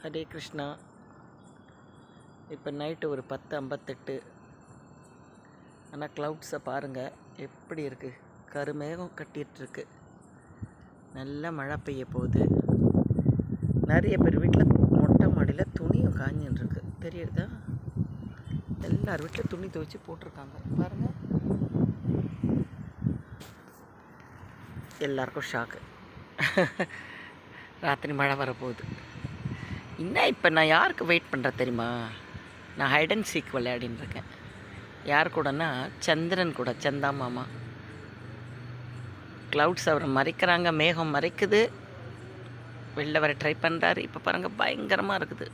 ஹரே கிருஷ்ணா. இப்போ நைட்டு ஒரு 10:58. ஆனால் க்ளவுட்ஸை பாருங்கள் எப்படி இருக்குது. கருமேகம் கட்டிகிட்ருக்கு. நல்ல மழை பெய்ய போகுது. நிறைய பேர் வீட்டில் மொட்டை மாடியில் துணியும் காஞ்சின்ருக்கு. தெரியுதா? எல்லார் வீட்டில் துணி துவைச்சி போட்டிருக்காங்க பாருங்கள். எல்லாருக்கும் ஷாக்கு. ராத்திரி மழை வரப்போகுது. இன்னும் இப்போ நான் யாருக்கு வெயிட் பண்ணுறேன் தெரியுமா? நான் ஹைட் அண்ட் சீக் விளையாடின்னு இருக்கேன். யார் கூடனா சந்திரன் கூட, சந்தா மாமா. க்ளவுட்ஸ் அவரை மறைக்கிறாங்க, மேகம் மறைக்குது. வெளில வர ட்ரை பண்ணுறாரு. இப்போ பாருங்கள் பயங்கரமாக இருக்குது.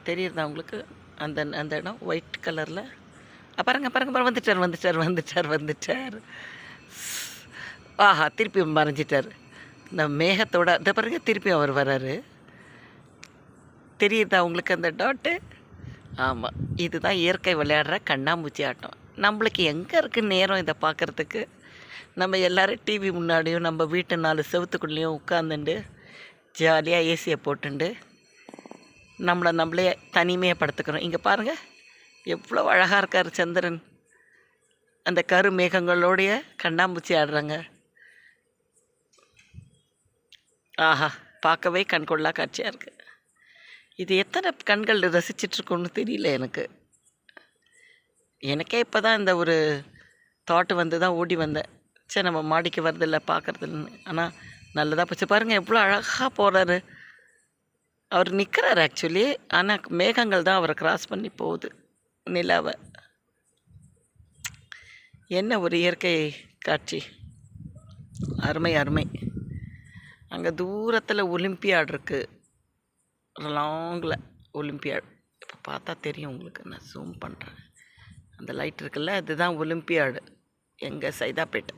தெரியுறதா உங்களுக்கு? அந்த அந்த இடம் ஒயிட் கலரில் பாருங்க பாருங்க பாருங்க. வந்துட்டார் வந்துட்டார் வந்துட்டார் வந்துட்டார். ஆஹா, திருப்பி மறைஞ்சிட்டார். இந்த மேகத்தோட இந்த பாருங்க, திருப்பி அவர் வர்றாரு. தெரியுதா உங்களுக்கு அந்த டாட்டு? ஆமாம், இதுதான் இயற்கை விளையாடுற கண்ணாமூச்சி ஆட்டம். நம்மளுக்கு எங்கே இருக்குது நேரம் இதை பார்க்குறதுக்கு? நம்ம எல்லோரும் டிவி முன்னாடியும் நம்ம வீட்டு 4 செவத்துக்குள்ளேயும் உட்காந்துண்டு ஜாலியாக ஏசியை போட்டுண்டு நம்மளே தனிமையாக படுத்துக்கிறோம். இங்கே பாருங்கள் எவ்வளோ அழகாக இருக்கார் சந்திரன். அந்த கரு மேகங்களோடைய கண்ணாமூச்சி ஆடுறாங்க. ஆஹா, பார்க்கவே கண்கொள்ளா காட்சியாக இருக்குது. இது எத்தனை கண்கள் ரசிச்சிட்ருக்கோன்னு தெரியல எனக்கு. எனக்கே இப்போ தான் இந்த ஒரு தாட்டு வந்து தான் ஓடி வந்தேன். சரி, நம்ம மாடிக்கு வரதில்லை பார்க்குறதில்லன்னு. ஆனால் நல்லதாக போச்சு. பாருங்கள் எவ்வளோ அழகாக போகிறாரு. அவர் நிற்கிறார் ஆக்சுவலி. ஆனால் மேகங்கள் தான் அவரை கிராஸ் பண்ணி போகுது நிலாவை. என்ன ஒரு இயற்கை காட்சி! அருமை அருமை. அங்கே தூரத்தில் ஒலிம்பியாட் இருக்குது, லாங்கில் ஒலிம்பியாட். இப்போ பார்த்தா தெரியும் உங்களுக்கு. நான் ஜூம் பண்ணுறேன். அந்த லைட் இருக்குல்ல, அதுதான் ஒலிம்பியாடு. எங்கள் சைதாப்பேட்டை.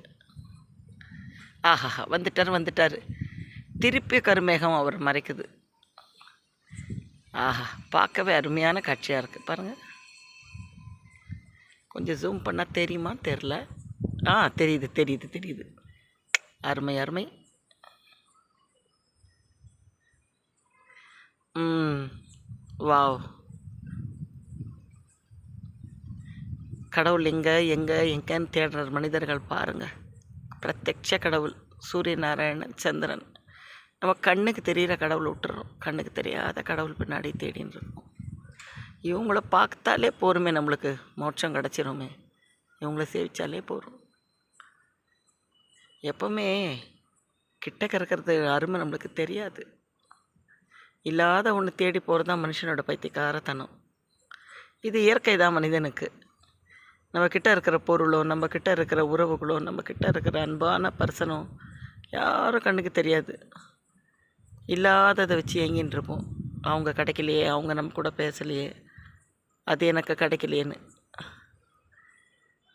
ஆஹாஹா, வந்துட்டார். திருப்பி கருமேகம் அவர் மறைக்குது. ஆஹா, பார்க்கவே அருமையான காட்சியாக இருக்குது பாருங்கள். கொஞ்சம் ஜூம் பண்ணால் தெரியுமா? தெரில. தெரியுது. அருமை அருமை. வாவ். கடவுள் எங்கன்னு தேடுற மனிதர்கள் பாருங்கள். பிரத்யட்ச கடவுள் சூரிய நாராயணன், சந்திரன். நம்ம கண்ணுக்கு தெரிகிற கடவுள் விட்டுறோம். கண்ணுக்கு தெரியாத கடவுள் பின்னாடி தேடின்னு இருக்கோம். இவங்கள பார்த்தாலே போருமே, நம்மளுக்கு மோட்சம் கிடச்சிருமே. இவங்கள சேவிச்சாலே போகிறோம். எப்போவுமே கிட்டக்க இருக்கிறது அருமை நம்மளுக்கு தெரியாது. இல்லாத ஒன்று தேடி போகிறது தான் மனுஷனோட பைத்தியக்காரத்தனம். இது இயற்கை தான் மனிதனுக்கு. நம்மக்கிட்ட இருக்கிற பொருளோ, நம்மக்கிட்ட இருக்கிற உறவுகளோ, நம்மக்கிட்ட இருக்கிற அன்பான பர்சனோ யாரும் கண்ணுக்கு தெரியாது. இல்லாததை வச்சு ஏங்கின்னு இருப்போம். அவங்க கிடைக்கலையே, அவங்க நம்ம கூட பேசலையே, அது எனக்கு கிடைக்கலையேன்னு.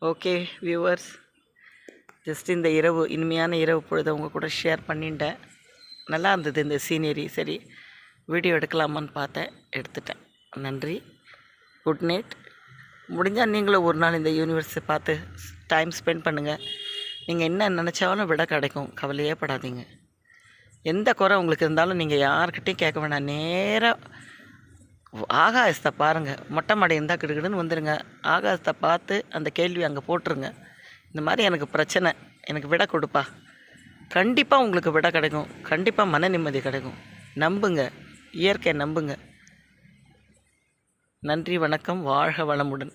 ஓகே வியூவர்ஸ், ஜஸ்ட் இந்த இரவு, இனிமையான இரவு பொழுது அவங்க கூட ஷேர் பண்ணிட்டேன். நல்லா இருந்தது இந்த சீனரி. சரி, வீடியோ எடுக்கலாமான்னு பார்த்தேன், எடுத்துட்டேன். நன்றி. Good night. முடிஞ்சால் நீங்களும் ஒரு நாள் இந்த யூனிவர்ஸை பார்த்து டைம் ஸ்பெண்ட் பண்ணுங்கள். நீங்கள் என்ன நினச்சாலும் விட கிடைக்கும். கவலையே படாதீங்க. எந்த குறை உங்களுக்கு இருந்தாலும் நீங்கள் யார்கிட்டையும் கேட்க வேணாம். நேராக ஆகாசத்தை பாருங்கள். மொட்டை மாடி இருந்தால் கிடுக்கிடுன்னு வந்துடுங்க. ஆகாசத்தை பார்த்து அந்த கேள்வி அங்கே போட்டுருங்க. இந்த மாதிரி எனக்கு பிரச்சனை, எனக்கு விட கொடுப்பா. கண்டிப்பாக உங்களுக்கு விட கிடைக்கும். கண்டிப்பாக மன நிம்மதி கிடைக்கும். நம்புங்க, இயற்கையை நம்புங்க. நன்றி, வணக்கம், வாழ்க வளமுடன்.